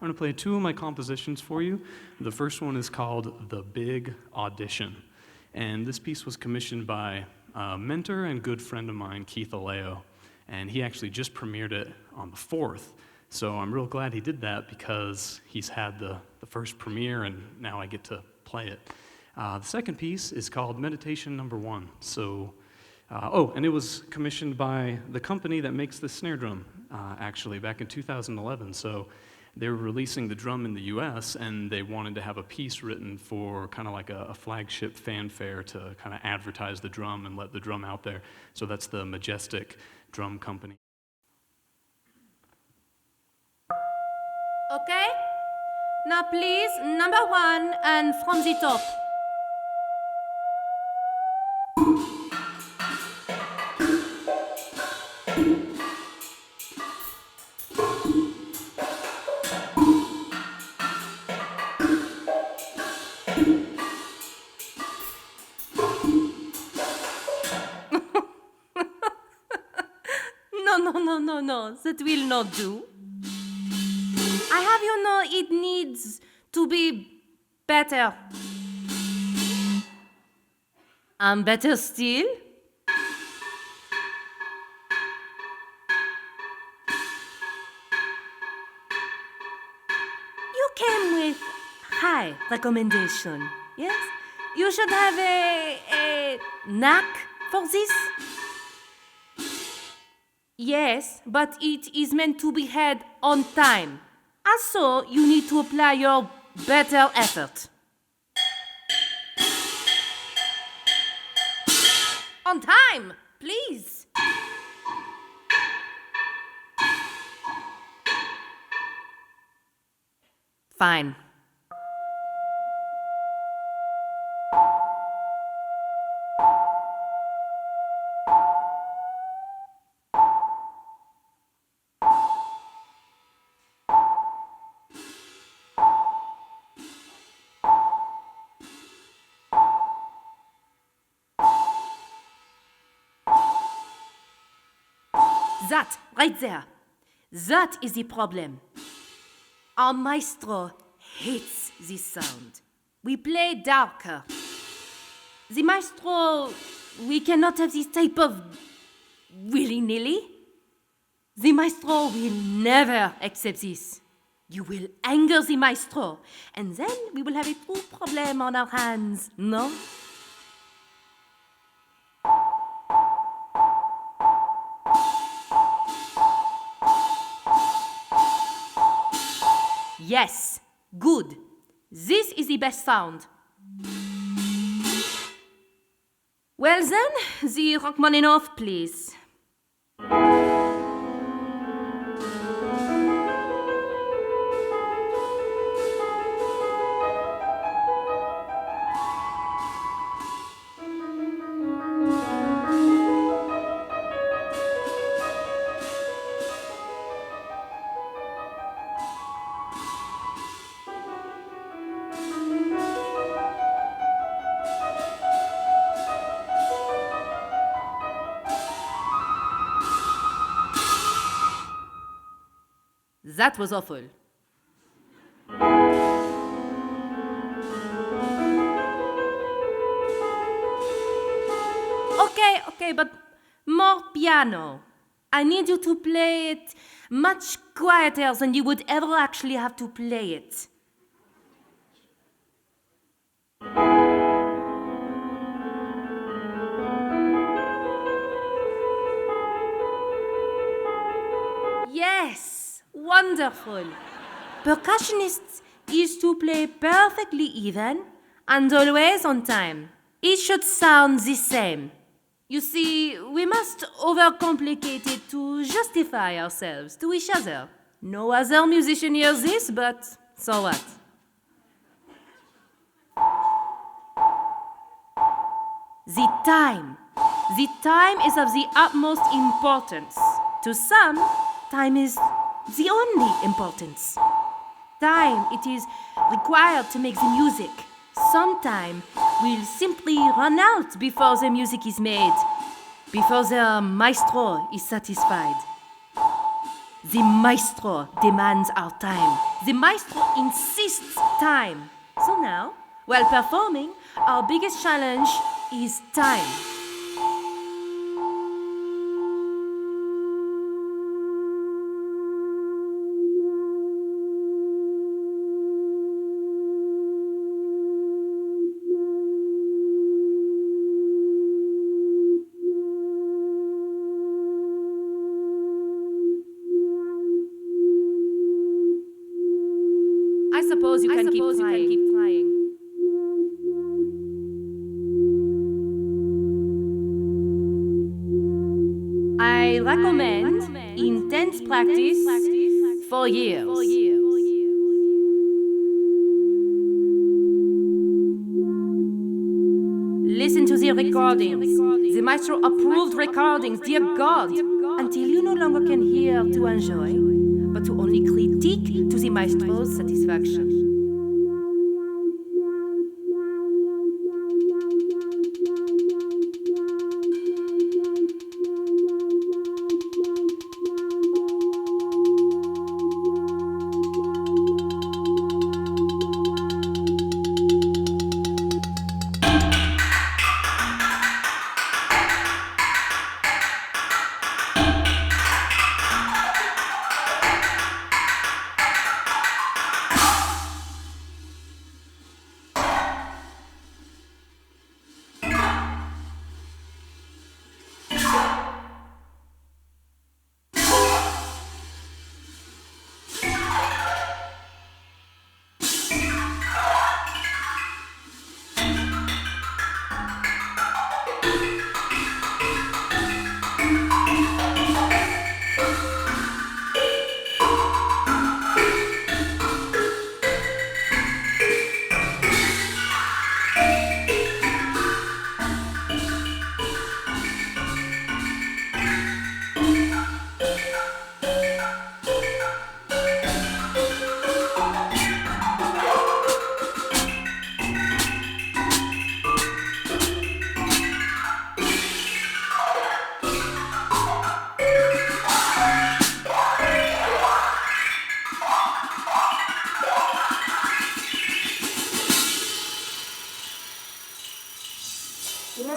I'm going to play two of my compositions for you. The first one is called The Big Audition. And this piece was commissioned by a mentor and good friend of mine, Keith Aleo. And he actually just premiered it on the 4th. So I'm real glad he did that because he's had the first premiere and now I get to play it. The second piece is called Meditation No. 1. So, and it was commissioned by the company that makes the snare drum, actually, back in 2011. So they were releasing the drum in the US and they wanted to have a piece written for kind of like a flagship fanfare to kind of advertise the drum and let the drum out there. So that's the Majestic drum company. Okay? Now please, No. 1 and from the top. No, that will not do. I have it needs to be better. And better still. You came with high recommendation, yes? You should have a knack for this. Yes, but it is meant to be had on time. Also, you need to apply your better effort. On time, please. Fine. That, right there, that is the problem. Our maestro hates this sound. We play darker. The maestro, we cannot have this type of willy-nilly. The maestro will never accept this. You will anger the maestro, and then we will have a true problem on our hands, no? Yes, good. This is the best sound. Well then, the Rachmaninoff, please. That was awful. Okay, but more piano. I need you to play it much quieter than you would ever actually have to play it. Yes, wonderful. Percussionists is to play perfectly even and always on time. It should sound the same. You see, we must overcomplicate it to justify ourselves to each other. No other musician hears this, but so what? The time is of the utmost importance. To some, time is the only importance. Time, it is required to make the music. Some time will simply run out before the music is made, before the maestro is satisfied. The maestro demands our time. The maestro insists time. So now, while performing, our biggest challenge is time. I suppose you can keep trying. I recommend intense practice for years. Listen to the recordings, the maestro approved recordings, dear God, until you no longer can hear to enjoy, but to only critique to the maestro's satisfaction.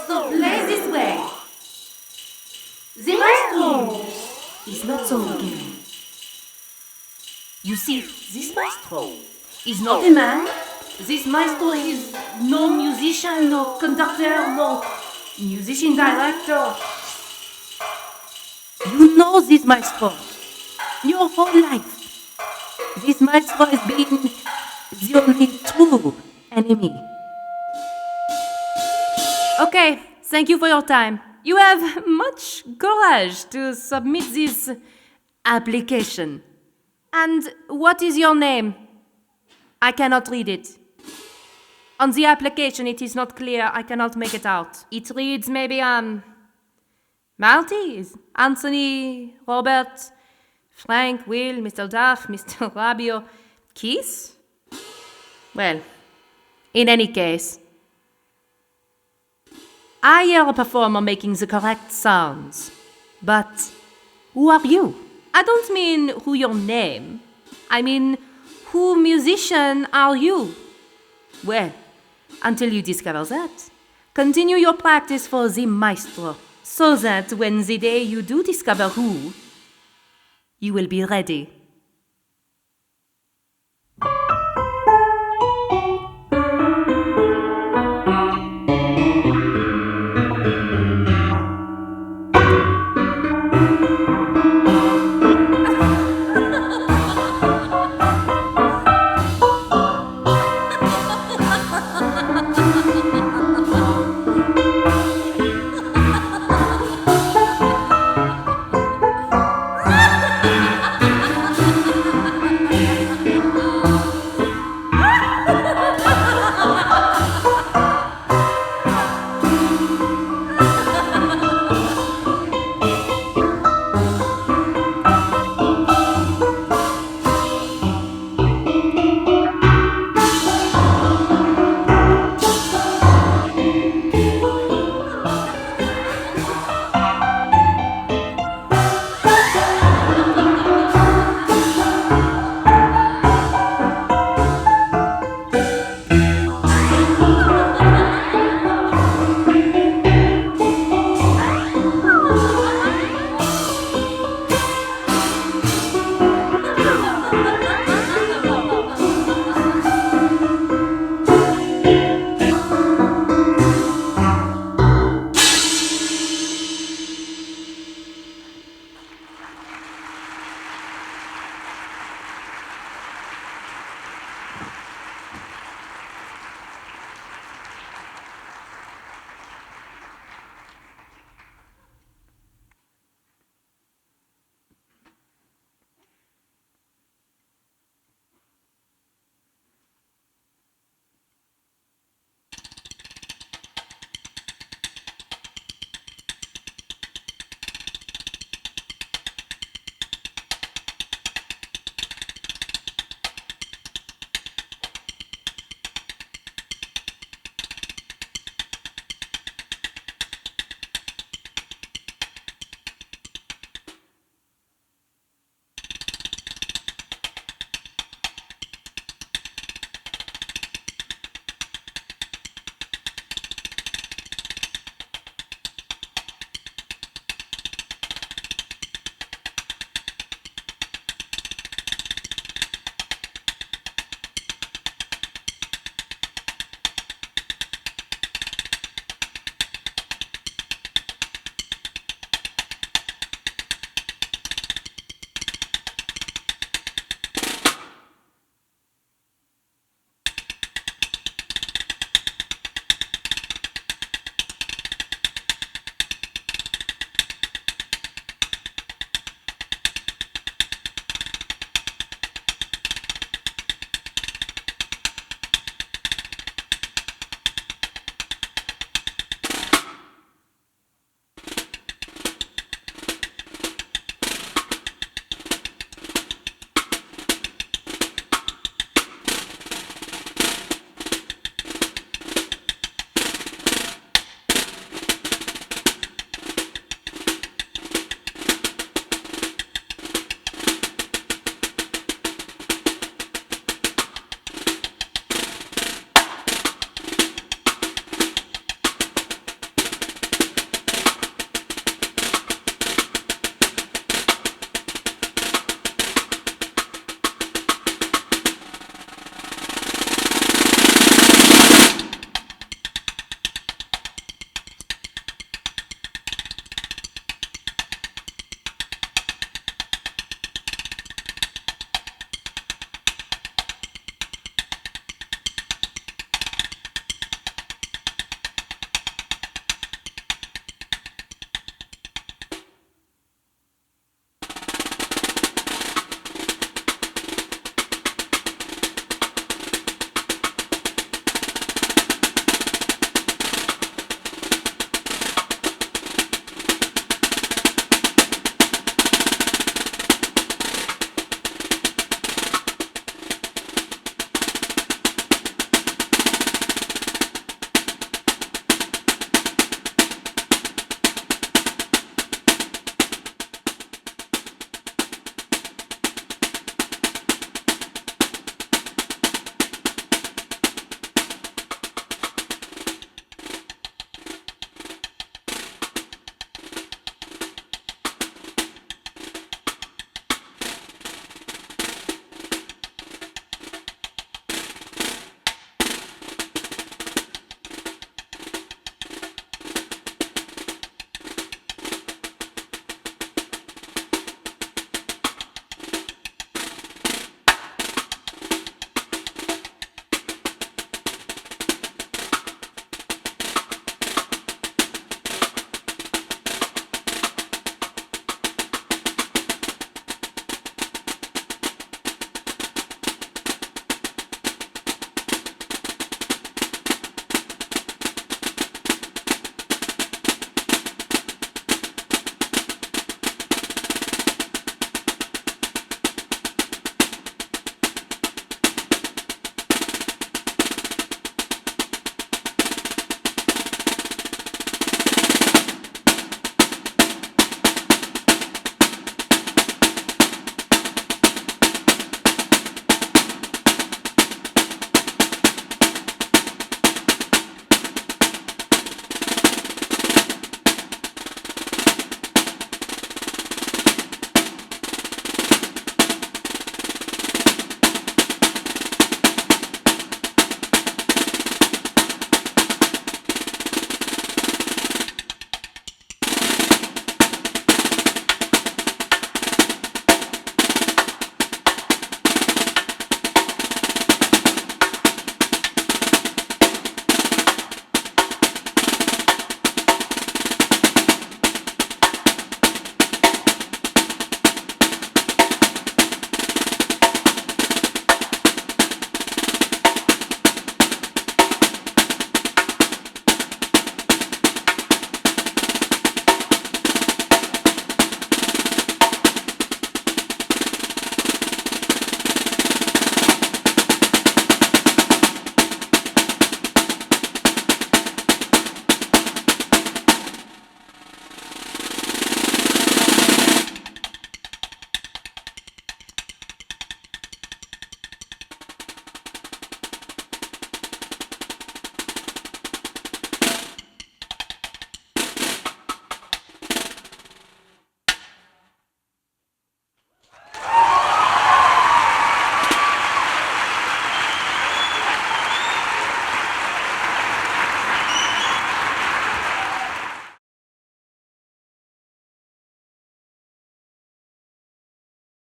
So play this way. The maestro is not so again. You see, this maestro is not a man. This maestro is no musician, no conductor, no musician director. You know this maestro your whole life. This maestro has been the only true enemy. Okay, thank you for your time. You have much courage to submit this application. And what is your name? I cannot read it. On the application, it is not clear. I cannot make it out. It reads maybe, Maltese, Anthony, Robert, Frank, Will, Mr. Duff, Mr. Rabio, Keith? Well, in any case, I hear a performer making the correct sounds. But who are you? I don't mean who your name. I mean, who musician are you? Well, until you discover that, continue your practice for the maestro, so that when the day you do discover who, you will be ready.